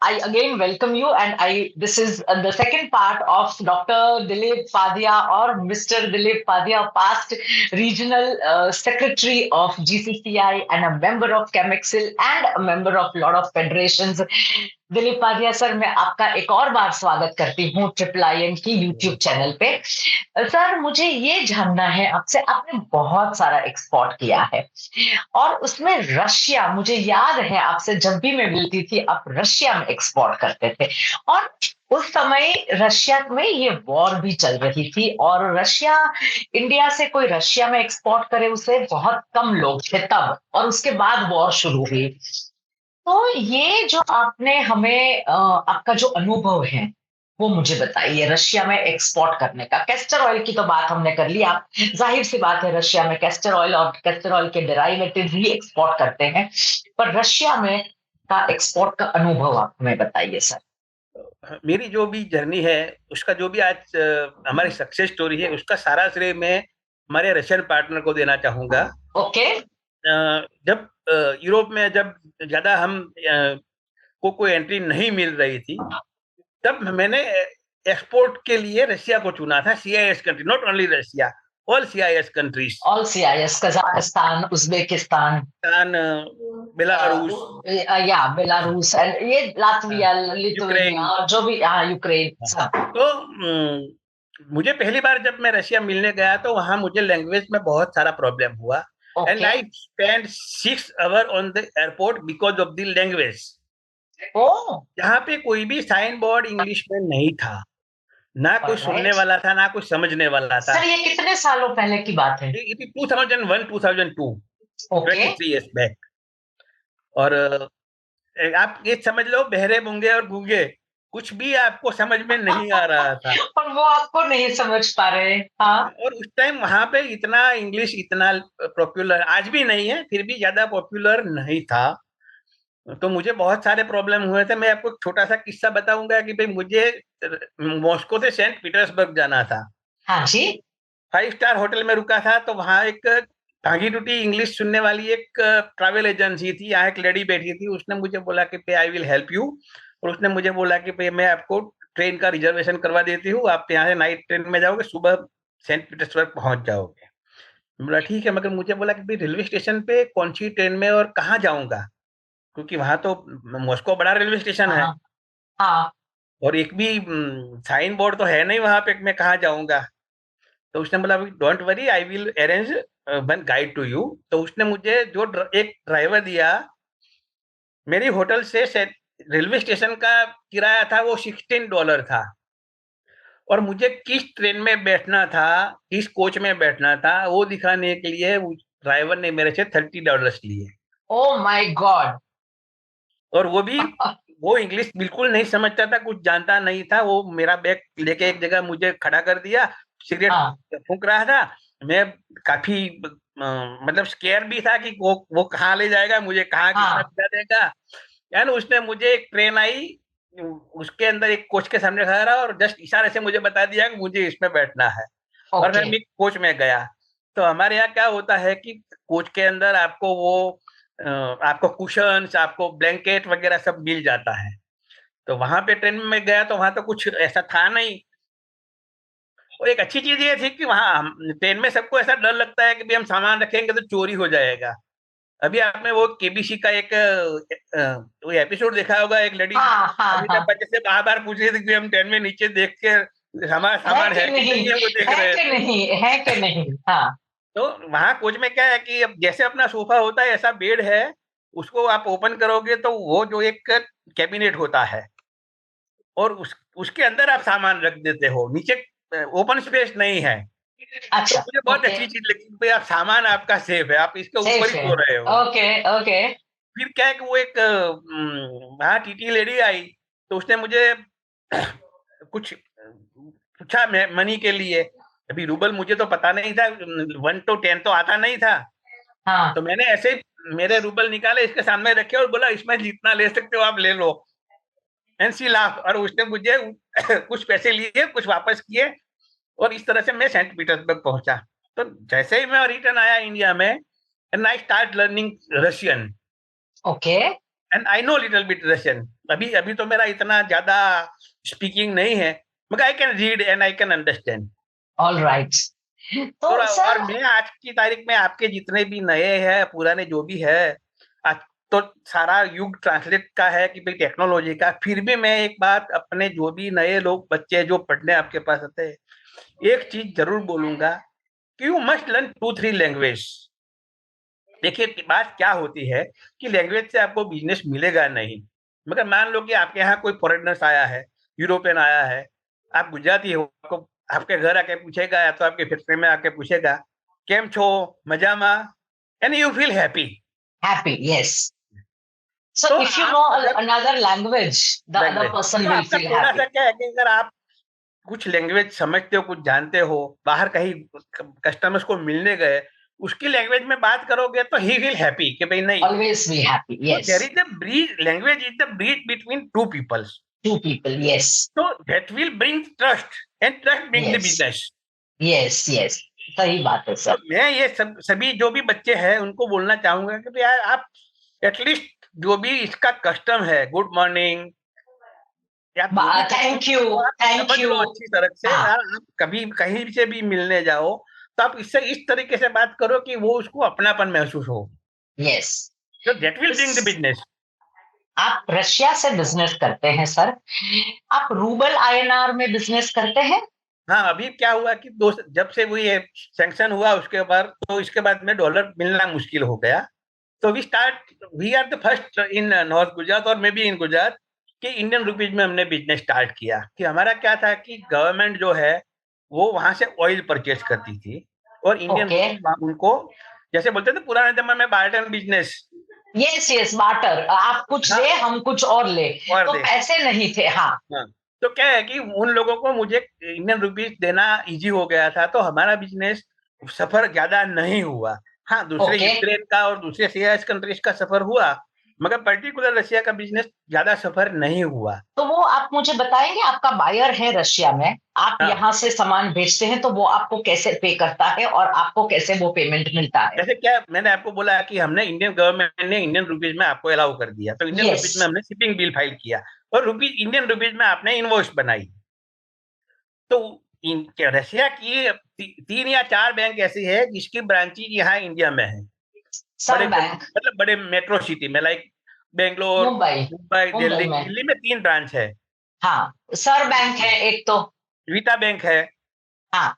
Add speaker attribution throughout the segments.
Speaker 1: I again welcome you, and this is the second part of Dr. Dilip Padia, or Mr. Dilip Padia, past regional secretary of GCCI and a member of Chemexil and a member of lot of federations. Dilip Padhiya sir, मैं आपका एक और बार स्वागत करती हूँ triple IN की YouTube channel पे। सर, मुझे ये जानना है आपसे, आपने बहुत सारा एक्सपोर्ट किया है और उसमें रशिया, मुझे याद है आपसे जब भी मैं मिलती थी आप रशिया में एक्सपोर्ट करते थे, और उस समय रशिया में ये वॉर भी चल रही थी और रशिया, इंडिया से कोई रशिया में एक्सपोर्ट करे उसे बहुत कम लोग थे तब, और उसके बाद वॉर शुरू हुई। तो ये जो आपने हमें आपका जो अनुभव है वो मुझे बताइए रशिया में एक्सपोर्ट करने का। कैस्टर ऑयल की तो बात हमने कर ली, आप जाहिर सी बात है रशिया में कैस्टर ऑयल और कैस्टर ऑयल के डेराइवेटिव ही एक्सपोर्ट करते हैं, पर रशिया में का एक्सपोर्ट का अनुभव आप हमें बताइए सर।
Speaker 2: मेरी जो भी जर्नी है, उसका जो भी आज हमारी सक्सेस स्टोरी है, उसका सारा श्रेय मैं हमारे रशियन पार्टनर को देना चाहूंगा।
Speaker 1: ओके।
Speaker 2: जब यूरोप में जब ज्यादा हम को कोई एंट्री नहीं मिल रही थी, तब मैंने एक्सपोर्ट के लिए रशिया को चुना था। CIS country, not only Russia, all CIS countries,
Speaker 1: all CIS, Kazakhstan, Uzbekistan,
Speaker 2: Belarus,
Speaker 1: या बेलारूस, एंड ये लातविया,
Speaker 2: यूक्रेन,
Speaker 1: लिथुआनिया और जो भी, हाँ, यूक्रेन सब।
Speaker 2: तो मुझे पहली बार जब मैं रशिया मिलने गया तो वहां मुझे लैंग्वेज में बहुत सारा प्रॉब्लम हुआ, and I spend 6 hour on the airport because of the language. यहाँ पे कोई भी साइन बोर्ड इंग्लिश में नहीं था, ना कोई सुनने वाला था, ना कोई समझने वाला था।
Speaker 1: सर, ये कितने सालों पहले की बात है?
Speaker 2: 2001 2002, 23 इयर्स बैक। और आप ये समझ लो, बहरे मूंगे और गूंगे, कुछ भी आपको समझ में नहीं आ रहा था।
Speaker 1: और वो आपको नहीं समझ पा रहे। हाँ।
Speaker 2: और उस टाइम वहां पे इतना इंग्लिश इतना पॉपुलर, आज भी नहीं है, फिर भी ज्यादा पॉपुलर नहीं था। तो मुझे बहुत सारे प्रॉब्लम हुए थे। मैं आपको एक छोटा सा किस्सा बताऊंगा कि भाई मुझे मॉस्को से सेंट पीटर्सबर्ग जाना था।
Speaker 1: हाँ जी।
Speaker 2: 5 स्टार होटल में रुका था, तो वहां एक भागी टूटी इंग्लिश सुनने वाली एक ट्रैवल एजेंसी थी, यहाँ एक लेडी बैठी थी। उसने मुझे बोला कि आई विल हेल्प यू, और उसने मुझे बोला कि भाई मैं आपको ट्रेन का रिजर्वेशन करवा देती हूँ, आप यहाँ से नाइट ट्रेन में जाओगे, सुबह सेंट पीटर्सबर्ग पहुंच जाओगे। बोला ठीक है, मगर मुझे बोला कि भाई रेलवे स्टेशन पे कौन सी ट्रेन में और कहाँ जाऊंगा, क्योंकि वहां तो मॉस्को बड़ा रेलवे स्टेशन है।
Speaker 1: हाँ।
Speaker 2: और एक भी साइन बोर्ड तो है नहीं वहां पे, मैं कहाँ जाऊंगा। तो उसने बोला don't worry, I will arrange one guide to you. तो उसने मुझे जो एक ड्राइवर दिया, मेरी होटल से रेलवे स्टेशन का किराया था वो $16 था, और मुझे किस ट्रेन में बैठना था, किस कोच में बैठना था, वो दिखाने के लिए ड्राइवर ने मेरे से $30 लिए।
Speaker 1: Oh my God.
Speaker 2: और वो भी वो इंग्लिश बिल्कुल नहीं समझता था, कुछ जानता नहीं था। वो मेरा बैग लेके एक जगह मुझे खड़ा कर दिया, सिगरेट फूंक रहा था। मैं काफी मतलब स्केयर भी था कि वो कहाँ ले जाएगा मुझे, कहाँ कितना बिठा देगा। यानी उसने मुझे एक ट्रेन आई, उसके अंदर एक कोच के सामने खड़ा रहा और जस्ट इशारे से मुझे बता दिया कि मुझे इसमें बैठना है, और मैं कोच में गया। तो हमारे यहाँ क्या होता है कि कोच के अंदर आपको आपको कुशन्स, आपको ब्लैंकेट वगैरह सब मिल जाता है। तो वहां पे ट्रेन में गया तो वहां तो कुछ ऐसा था नहीं। और एक अच्छी चीज ये थी कि वहां ट्रेन में सबको ऐसा डर लगता है कि भाई हम सामान रखेंगे तो चोरी हो जाएगा। अभी आपने वो केबीसी का एक एपिसोड देखा होगा, एक लेडी अमिताभ बच्चन से बार बार पूछ रही थी कि हम ट्रेन में नीचे देख के हमारा सामान है कि नहीं है, वो देख रहे थे।
Speaker 1: है कि नहीं। हाँ।
Speaker 2: तो वहां कोच में क्या है कि अब जैसे अपना सोफा होता है ऐसा बेड है, उसको आप ओपन करोगे तो वो जो एक कैबिनेट होता है, और उसके अंदर आप सामान रख देते हो, नीचे ओपन स्पेस नहीं है।
Speaker 1: अच्छा,
Speaker 2: तो मुझे बहुत अच्छी चीज लगी, भाई आप सामान आपका सेफ है, आप इसके ऊपर ही सो रहे हो।
Speaker 1: ओके।
Speaker 2: फिर क्या है कि वो एक वहां टीटी लेडी आई, तो उसने मुझे कुछ पूछा मनी के लिए। अभी रूबल मुझे तो पता नहीं था, 1 to 10 तो आता नहीं था। तो मैंने ऐसे ही मेरे रूबल निकाले, इसके सामने रखे और बोला इसमें जितना ले सकते हो आप ले लो, एंड सी लाफ। और उसने मुझे कुछ पैसे लिए, कुछ वापस किए, और इस तरह से मैं सेंट पीटर्सबर्ग पहुंचा। तो जैसे ही मैं रिटर्न आया इंडिया में, and I start learning Russian.
Speaker 1: Okay.
Speaker 2: And I know little bit Russian. अभी तो मेरा इतना ज्यादा स्पीकिंग नहीं है, मगर I can read and I can understand.
Speaker 1: All right. तो
Speaker 2: और
Speaker 1: सर,
Speaker 2: मैं आज की तारीख में आपके जितने भी नए हैं पुराने जो भी है, आज तो सारा युग ट्रांसलेट का है कि भाई टेक्नोलॉजी का। फिर भी मैं एक बात अपने जो भी नए लोग बच्चे जो पढ़ने आपके पास आते हैं, एक चीज जरूर बोलूंगा कि यू मस्ट लर्न 2-3 लैंग्वेज। देखिए बात क्या होती है कि लैंग्वेज से आपको बिजनेस मिलेगा नहीं, मगर मान लो कि आपके यहाँ कोई फॉरेनर्स आया है, यूरोपियन आया है, आप गुजराती हो, आपको आपके घर आके पूछेगा या तो आपके फैक्ट्री में आके पूछेगा केम छो, मजामा, and you feel happy.
Speaker 1: Happy, yes. So
Speaker 2: तो
Speaker 1: if you
Speaker 2: आप
Speaker 1: know
Speaker 2: अगर
Speaker 1: another language, the other
Speaker 2: language
Speaker 1: person
Speaker 2: तो
Speaker 1: will
Speaker 2: आपका
Speaker 1: feel
Speaker 2: थोड़ा
Speaker 1: happy.
Speaker 2: सा क्या है कि अगर आप कुछ लैंग्वेज समझते हो, कुछ जानते हो, बाहर कहीं कस्टमर्स को मिलने गए, उसकी लैंग्वेज में बात करोगे तो ही विल हैप्पी कि भाई नहीं।
Speaker 1: Always be happy,
Speaker 2: So there
Speaker 1: yes.
Speaker 2: is a bridge. Language is the bridge between two peoples.
Speaker 1: Two people, yes.
Speaker 2: So that will bring trust, and trust brings the
Speaker 1: Yes,
Speaker 2: business.
Speaker 1: yes, yes. सही बात है
Speaker 2: तो
Speaker 1: sir.
Speaker 2: मैं ये सभी जो भी बच्चे हैं उनको बोलना चाहूंगा कि यार आप एटलीस्ट जो भी इसका कस्टम है, गुड मॉर्निंग या जो भी
Speaker 1: थैंक यू,
Speaker 2: तो आप
Speaker 1: थैंक
Speaker 2: समझ
Speaker 1: यू।
Speaker 2: लो अच्छी तरह से।
Speaker 1: हाँ,
Speaker 2: यार आप कभी कहीं से भी मिलने जाओ तो आप इससे इस तरीके से बात करो कि वो उसको अपनापन महसूस हो।
Speaker 1: यस।
Speaker 2: तो that will bring the business.
Speaker 1: आप रशिया से बिजनेस करते हैं सर, आप रूबल आईएनआर में बिजनेस करते हैं?
Speaker 2: हाँ, अभी क्या हुआ कि जब से वो ये सैंक्शन हुआ उसके बाद तो इसके बाद में डॉलर मिलना मुश्किल हो गया। तो we are the first in north Gujarat और मे बी इन गुजरात कि इंडियन रुपीज में हमने बिजनेस स्टार्ट किया। कि हमारा क्या था कि गवर्नमेंट जो है वो वहां से ऑयल परचेज करती थी और इंडियन
Speaker 1: ओके,
Speaker 2: उनको जैसे बोलते थे पुराने जमाने में barter business.
Speaker 1: Yes yes, barter, आप कुछ
Speaker 2: हाँ,
Speaker 1: दे हम कुछ और ले,
Speaker 2: और
Speaker 1: तो
Speaker 2: दे।
Speaker 1: पैसे नहीं थे। हाँ,
Speaker 2: हाँ, तो क्या है कि उन लोगों को मुझे इंडियन रुपीज देना इजी हो गया था, तो हमारा बिजनेस सफर ज्यादा नहीं हुआ। हाँ, दूसरे
Speaker 1: ओके।
Speaker 2: यूक्रेन का और दूसरे सीआईएस कंट्रीज का सफर हुआ, मगर पर्टिकुलर रशिया का बिजनेस ज्यादा सफर नहीं हुआ।
Speaker 1: तो वो आप मुझे बताएंगे, आपका बायर है रशिया में, आप
Speaker 2: हाँ,
Speaker 1: यहाँ से सामान भेजते हैं तो वो आपको कैसे पे करता है और आपको कैसे वो पेमेंट मिलता है?
Speaker 2: जैसे क्या मैंने आपको बोला कि हमने इंडियन गवर्नमेंट ने इंडियन रुपीज में आपको अलाउ कर दिया, तो इंडियन
Speaker 1: यस।
Speaker 2: रुपीज में हमने शिपिंग बिल फाइल किया और रुपीज इंडियन रुपीज में आपने इनवॉइस बनाई। तो रशिया की 3 या 4 बैंक ऐसी है जिसकी ब्रांचेज यहाँ इंडिया में है।
Speaker 1: सब बैंक,
Speaker 2: मतलब बड़े मेट्रो सिटी में, लाइक बेंगलोर,
Speaker 1: मुंबई,
Speaker 2: मुंबई,
Speaker 1: मुंबई
Speaker 2: दिल्ली।
Speaker 1: में।
Speaker 2: दिल्ली में 3 ब्रांच है।
Speaker 1: हाँ, सर बैंक है एक तो।
Speaker 2: विटा बैंक है।
Speaker 1: हाँ,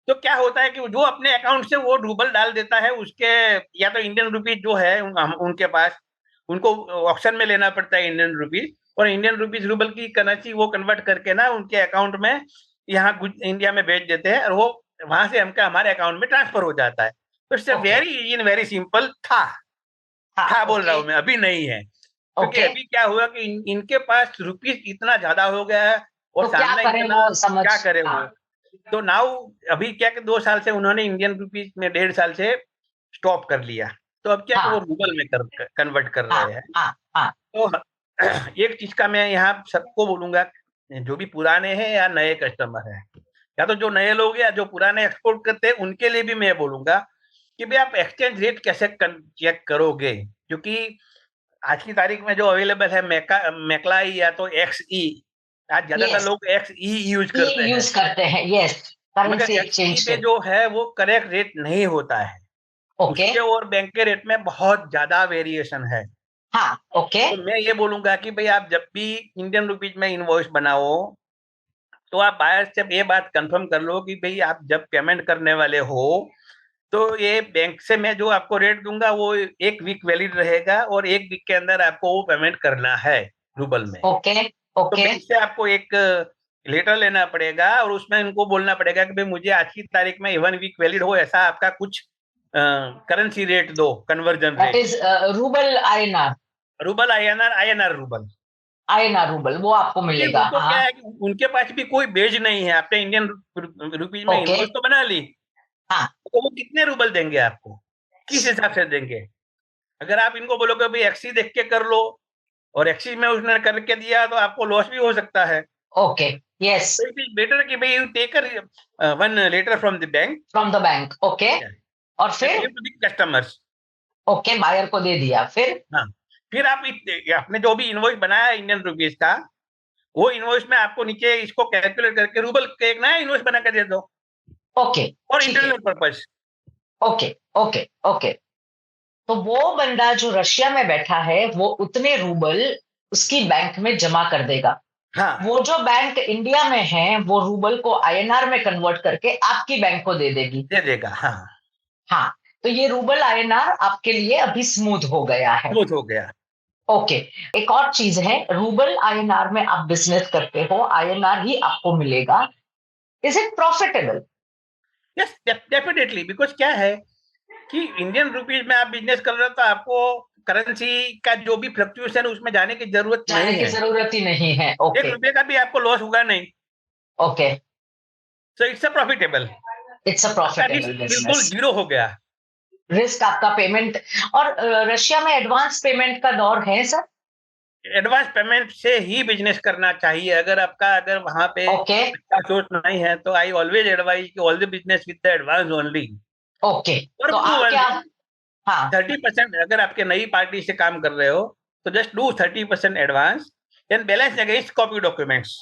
Speaker 2: तो क्या होता है कि जो अपने अकाउंट से वो रूबल डाल देता है, उसके या तो इंडियन रुपीज जो है उनके पास, उनको ऑक्शन में लेना पड़ता है इंडियन रुपीज, और इंडियन रुपीज रूबल की करेंसी वो कन्वर्ट करके ना उनके अकाउंट में यहाँ इंडिया में भेज देते हैं, और वो वहां से हमारे अकाउंट में ट्रांसफर हो जाता है। तो इससे
Speaker 1: okay.
Speaker 2: Very easy and very simple था बोल रहा हूँ मैं, अभी नहीं है। क्योंकि
Speaker 1: ओके,
Speaker 2: अभी क्या हुआ कि इनके पास रुपीज इतना ज्यादा हो गया है और
Speaker 1: तो क्या
Speaker 2: सामने
Speaker 1: करें
Speaker 2: इतना,
Speaker 1: वो समझ।
Speaker 2: क्या करे वो।
Speaker 1: हाँ,
Speaker 2: तो नाउ अभी क्या कि 2 साल से उन्होंने इंडियन रुपीज में 1.5 साल से स्टॉप कर लिया। तो अब क्या कि वो
Speaker 1: हाँ,
Speaker 2: रूबल में कन्वर्ट कर
Speaker 1: हाँ,
Speaker 2: रहे हैं।
Speaker 1: हाँ, हाँ,
Speaker 2: तो एक चीज का मैं यहाँ सबको बोलूंगा, जो भी पुराने हैं या नए कस्टमर हैं, या तो जो नए लोग या जो पुराने एक्सपोर्ट करते हैं, उनके लिए भी मैं बोलूंगा कि भाई आप एक्सचेंज रेट कैसे चेक करोगे। क्योंकि आज की तारीख में जो अवेलेबल है मैकलाई या तो XE, आज ज्यादातर
Speaker 1: यस,
Speaker 2: लोग XE यूज
Speaker 1: ये
Speaker 2: करते हैं,
Speaker 1: यूज करते हैं, यस,
Speaker 2: मगर
Speaker 1: करेंसी
Speaker 2: XE
Speaker 1: एक्सचेंज
Speaker 2: पे
Speaker 1: के।
Speaker 2: जो है वो करेक्ट रेट नहीं होता है।
Speaker 1: ओके।
Speaker 2: उसके और बैंक के रेट में बहुत ज्यादा वेरिएशन है।
Speaker 1: हाँ, ओके।
Speaker 2: तो मैं ये बोलूंगा कि भाई आप जब भी इंडियन रुपीज में इनवॉइस बनाओ तो आप बायर से ये बात कंफर्म कर लो कि भाई आप जब पेमेंट करने वाले हो तो ये बैंक से मैं जो आपको रेट दूंगा वो 1 वीक वैलिड रहेगा, और 1 वीक के अंदर आपको वो पेमेंट करना है रूबल में।
Speaker 1: ओके,
Speaker 2: तो
Speaker 1: ओके।
Speaker 2: बैंक से आपको एक लेटर लेना पड़ेगा और उसमें इनको बोलना पड़ेगा कि भाई मुझे आज की तारीख में 1 वीक वैलिड हो ऐसा आपका कुछ करेंसी रेट दो, conversion
Speaker 1: that
Speaker 2: rate.
Speaker 1: Is rouble INR.
Speaker 2: Rouble INR, INR rouble.
Speaker 1: INR rouble वो आपको
Speaker 2: क्योंकि
Speaker 1: मिलेगा।
Speaker 2: उनको क्या
Speaker 1: हाँ,
Speaker 2: है कि उनके पास भी कोई बेज नहीं है। आपने इंडियन रुपीज में
Speaker 1: ओके।
Speaker 2: इनवॉइस तो बना ली,
Speaker 1: हाँ,
Speaker 2: तो वो कितने रूबल देंगे आपको, किस हिसाब से देंगे। अगर आप इनको बोलोगे भाई एक्सी देख के कर लो और एक्सी में उसने करके दिया तो आपको लॉस भी हो सकता है।
Speaker 1: Okay, yes.
Speaker 2: तो इट इज बेटर कि भाई you take one letter from the bank
Speaker 1: from the bank, okay. और
Speaker 2: एंड
Speaker 1: फिर?
Speaker 2: Give to the customers.
Speaker 1: Okay, buyer को दे दिया, फिर?
Speaker 2: हाँ, फिर आप आपने जो भी इनवॉइस बनाया है इंडियन रुपीज का, वो इनवॉइस में आपको नीचे इसको कैलकुलेट करके रूबल का एक नया इनवॉइस बना के दे दो,
Speaker 1: ओके,
Speaker 2: और
Speaker 1: ठीक है,
Speaker 2: internal purpose.
Speaker 1: Okay, okay, okay. तो वो बंदा जो रशिया में बैठा है वो उतने रूबल उसकी बैंक में जमा कर देगा।
Speaker 2: हाँ,
Speaker 1: वो जो बैंक इंडिया में है वो रूबल को आईएनआर में कन्वर्ट करके आपकी बैंक को दे देगी।
Speaker 2: दे देगा, हाँ,
Speaker 1: हाँ, तो ये रूबल आईएनआर आपके लिए अभी स्मूथ हो गया है।
Speaker 2: स्मूथ हो गया।
Speaker 1: ओके। एक और चीज है, रूबल आईएनआर में आप बिजनेस करते हो, आईएनआर ही आपको मिलेगा। Is it profitable?
Speaker 2: Yes, definitely, because क्या है कि इंडियन रुपीज में आप बिजनेस कर रहे हो तो आपको करेंसी का जो भी फ्लक्चुएशन उसमें जाने की जरूरत
Speaker 1: जाने
Speaker 2: नहीं
Speaker 1: की
Speaker 2: है।
Speaker 1: जरूरत ही नहीं है।
Speaker 2: एक
Speaker 1: ओके,
Speaker 2: रुपये का भी आपको लॉस होगा नहीं।
Speaker 1: Okay,
Speaker 2: so it's a profitable.
Speaker 1: It's a
Speaker 2: आपका
Speaker 1: प्रॉफिटेबल
Speaker 2: रिस्क बिल्कुल
Speaker 1: बिजनेस।
Speaker 2: जीरो हो गया।
Speaker 1: रिस्क आपका पेमेंट। और रशिया में एडवांस पेमेंट का दौर है सर?
Speaker 2: एडवांस पेमेंट से ही बिजनेस करना चाहिए। अगर वहां पे
Speaker 1: ओके,
Speaker 2: अच्छा सोच नहीं है तो आई ऑलवेज एडवाइज कि all the business with the advance only,
Speaker 1: okay.
Speaker 2: और
Speaker 1: तो
Speaker 2: डू
Speaker 1: आप
Speaker 2: वन
Speaker 1: क्या?
Speaker 2: थिंग।
Speaker 1: हाँ,
Speaker 2: 30%, अगर आपके नई पार्टी से काम कर रहे हो तो just do 30% advance and balance against copy documents.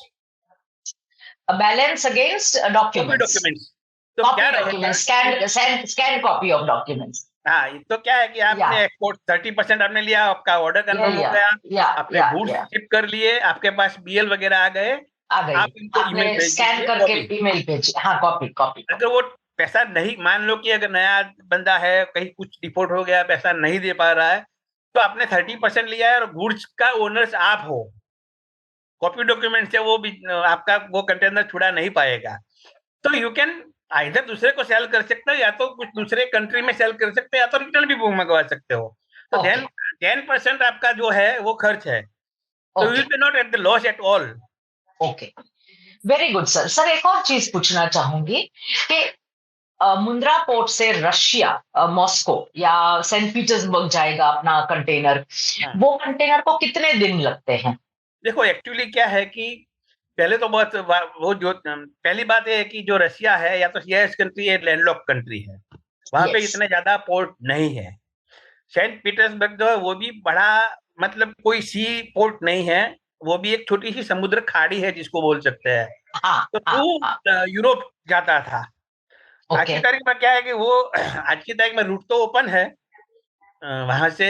Speaker 1: Balance against
Speaker 2: copy
Speaker 1: documents.
Speaker 2: Documents तो क्या
Speaker 1: कॉपी
Speaker 2: रहेगा।
Speaker 1: Documents, scan copy of documents.
Speaker 2: हाँ, तो क्या है कि
Speaker 1: या
Speaker 2: आपने एक्सपोर्ट 30% आपने लिया, आपका ऑर्डर
Speaker 1: या
Speaker 2: कंफर्म हो
Speaker 1: या
Speaker 2: गया,
Speaker 1: या
Speaker 2: आपने
Speaker 1: या
Speaker 2: गुड्स
Speaker 1: या
Speaker 2: शिप कर लिए, आपके पास बीएल वगैरह आ गए,
Speaker 1: आ गई।
Speaker 2: आप इनको
Speaker 1: आपने
Speaker 2: ईमेल भेज
Speaker 1: स्कैन
Speaker 2: दीजिए
Speaker 1: करके
Speaker 2: कॉपी।
Speaker 1: ईमेल भेजी। हाँ, कॉपी, कॉपी,
Speaker 2: अगर वो पैसा नहीं, मान लो कि अगर नया बंदा है, कहीं कुछ डिफॉल्ट हो गया, पैसा नहीं दे पा रहा है, तो आपने 30% लिया है और गुड्स का ओनर्स आप हो, कॉपी डॉक्यूमेंट से वो भी आपका वो कंटेनर छुड़ा नहीं पाएगा। तो यू कैन आइधर दूसरे को सेल कर सकते हो, या तो कुछ दूसरे कंट्री में सेल कर सकते हो, या तो रिटर्न भी मंगवा सकते हो। तो
Speaker 1: ओके,
Speaker 2: देन 10% आपका जो है वो खर्च है, तो you
Speaker 1: okay,
Speaker 2: will be not at the loss at all.
Speaker 1: Okay. Very good sir. Sir, एक और चीज पूछना चाहूंगी कि मुंद्रा पोर्ट से रशिया, मॉस्को या सेंट पीटर्सबर्ग जाएगा अपना कंटेनर,
Speaker 2: हाँ,
Speaker 1: वो कंटेनर को कितने दिन लगते हैं?
Speaker 2: देखो एक्चुअली क्या है कि पहले तो वो जो पहली बात ये है कि जो रशिया है, या तो यस कंट्री है, लैंडलॉक कंट्री है, वहां पे
Speaker 1: यस।
Speaker 2: इतने ज्यादा पोर्ट नहीं है। सेंट पीटर्सबर्ग जो है वो भी बड़ा, मतलब कोई सी पोर्ट नहीं है, वो भी एक छोटी सी समुद्र खाड़ी है जिसको बोल सकते हैं।
Speaker 1: हाँ,
Speaker 2: तो
Speaker 1: हाँ,
Speaker 2: वो
Speaker 1: हाँ।
Speaker 2: यूरोप जाता था। आज
Speaker 1: ओके,
Speaker 2: की तारीख में क्या है कि वो आज की तारीख में रूट तो ओपन है, वहां से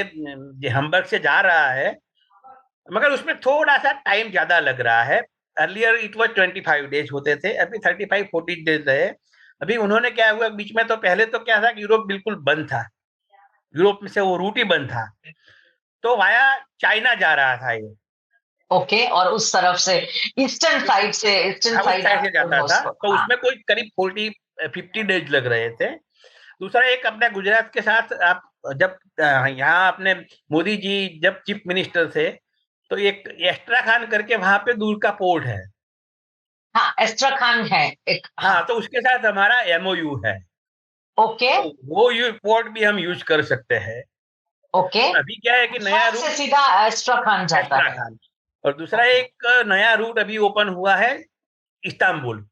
Speaker 2: हम्बर्ग से जा रहा है, मगर उसमें थोड़ा सा टाइम ज्यादा लग रहा है। अर्लियर इट वाज 25 डेज होते थे, अभी 35-40 डेज है। अभी उन्होंने क्या हुआ बीच में, तो पहले तो क्या था कि यूरोप बिल्कुल बंद था, यूरोप में से वो रूट ही बंद था, तो वाया चाइना जा रहा था ये।
Speaker 1: ओके। और उस तरफ से ईस्टर्न
Speaker 2: हाँ, उस
Speaker 1: साइड
Speaker 2: साइड से जाता था,
Speaker 1: मॉस्को।
Speaker 2: तो
Speaker 1: हाँ,
Speaker 2: उसमें कोई करीब 40-50 डेज लग रहे थे। दूसरा एक अपने गुजरात के साथ आप जब यहाँ अपने मोदी जी जब चीफ मिनिस्टर थे, तो एक एस्ट्रा खान करके वहां पे दूर का पोर्ट है।
Speaker 1: हाँ, एस्ट्राखान है एक।
Speaker 2: हाँ,
Speaker 1: हाँ,
Speaker 2: तो उसके साथ हमारा एमओयू है,
Speaker 1: ओके,
Speaker 2: तो वो पोर्ट भी हम यूज कर सकते हैं।
Speaker 1: ओके।
Speaker 2: अभी क्या है कि नया
Speaker 1: गुजरात से
Speaker 2: रूट
Speaker 1: सीधा एस्ट्राखान जाता
Speaker 2: एस्ट्रा
Speaker 1: है।
Speaker 2: खान, और दूसरा
Speaker 1: ओके,
Speaker 2: एक नया रूट अभी ओपन हुआ है इस्तांबुल,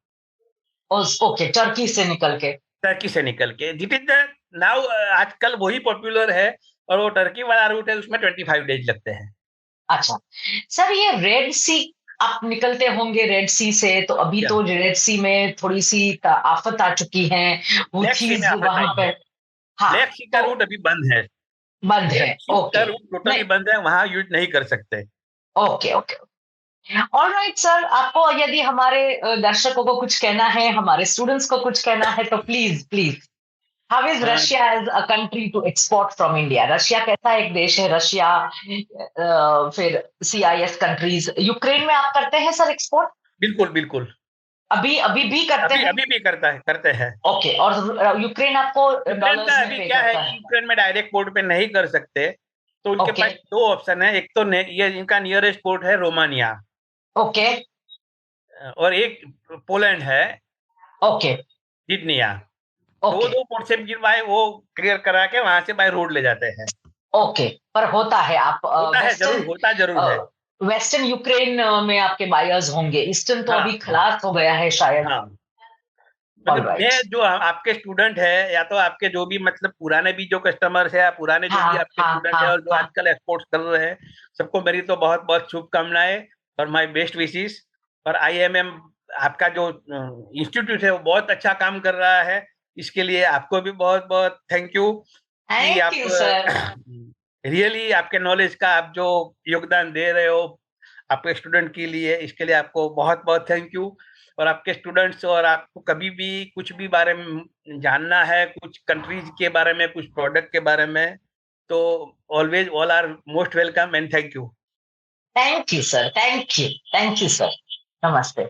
Speaker 1: ओके, टर्की से निकल के।
Speaker 2: टर्की से निकल के, जिट इज द नाउ आजकल वही पॉपुलर है, और वो टर्की वाला रूट है, उसमें 25 डेज लगते हैं।
Speaker 1: अच्छा सर, ये रेड सी आप निकलते होंगे रेड सी से, तो अभी
Speaker 2: क्या
Speaker 1: तो रेड सी में थोड़ी सी आफत आ चुकी है।
Speaker 2: ब्लैक सी में
Speaker 1: हुथीज
Speaker 2: आफत
Speaker 1: वहां
Speaker 2: आई है।
Speaker 1: पर। हाँ,
Speaker 2: ब्लैक सी का
Speaker 1: तो
Speaker 2: रूट अभी बंद है,
Speaker 1: बंद है।
Speaker 2: ब्लैक सी का
Speaker 1: ओके,
Speaker 2: रूट टोटली
Speaker 1: नहीं,
Speaker 2: बंद है, वहां यूज नहीं कर सकते।
Speaker 1: Okay, okay. All right sir, आपको यदि हमारे दर्शकों को कुछ कहना है, हमारे स्टूडेंट्स को कुछ कहना है, तो प्लीज प्लीज। हाउ इज
Speaker 2: हाँ,
Speaker 1: Russia as a country to export from India? Russia कैसा एक देश है? रशिया, फिर CIS कंट्रीज, यूक्रेन में आप करते हैं सर एक्सपोर्ट?
Speaker 2: बिल्कुल बिल्कुल,
Speaker 1: अभी अभी भी करते
Speaker 2: अभी
Speaker 1: हैं?
Speaker 2: अभी भी करते हैं।
Speaker 1: ओके। और यूक्रेन आपको
Speaker 2: यूक्रेन का
Speaker 1: डॉलर्स में
Speaker 2: अभी
Speaker 1: पे
Speaker 2: क्या है
Speaker 1: करता
Speaker 2: कि
Speaker 1: है?
Speaker 2: यूक्रेन में डायरेक्ट पोर्ट पे नहीं कर सकते, तो उनके
Speaker 1: ओके,
Speaker 2: पास दो ऑप्शन है। एक तो ये इनका नियरेस्ट पोर्ट है रोमानिया,
Speaker 1: ओके,
Speaker 2: और एक पोलैंड है,
Speaker 1: ओके,
Speaker 2: जिडनिया। तो वो
Speaker 1: ओके,
Speaker 2: दो पोर्ट से गिरवाए, वो क्लियर करा के वहां से बाय रोड ले जाते हैं।
Speaker 1: ओके। पर होता है, आप
Speaker 2: होता है जरूर,
Speaker 1: वेस्टर्न
Speaker 2: होता जरूर है।
Speaker 1: वेस्टर्न यूक्रेन में आपके बायर्स होंगे, ईस्टर्न तो
Speaker 2: हाँ
Speaker 1: अभी खलास हो गया है शायद।
Speaker 2: हाँ, मतलब मैं जो आपके स्टूडेंट है या तो आपके जो भी मतलब पुराने भी जो कस्टमर्स है या पुराने जो भी आपके स्टूडेंट है और जो आजकल एक्सपोर्ट कर रहे हैं, सबको मेरी तो बहुत बहुत शुभकामनाएं और माय बेस्ट विशेस। और IIMM आपका जो इंस्टीट्यूट है वो बहुत अच्छा काम कर रहा है, इसके लिए आपको भी बहुत बहुत थैंक यू कि आप रियली आपके नॉलेज का आप जो योगदान दे रहे हो आपके स्टूडेंट के लिए, इसके लिए आपको बहुत बहुत थैंक यू। और आपके स्टूडेंट्स और आपको कभी भी कुछ भी बारे में जानना है, कुछ कंट्रीज के बारे में, कुछ प्रोडक्ट के बारे में, तो always all are most welcome and thank you.
Speaker 1: Thank you sir, thank you sir, नमस्ते।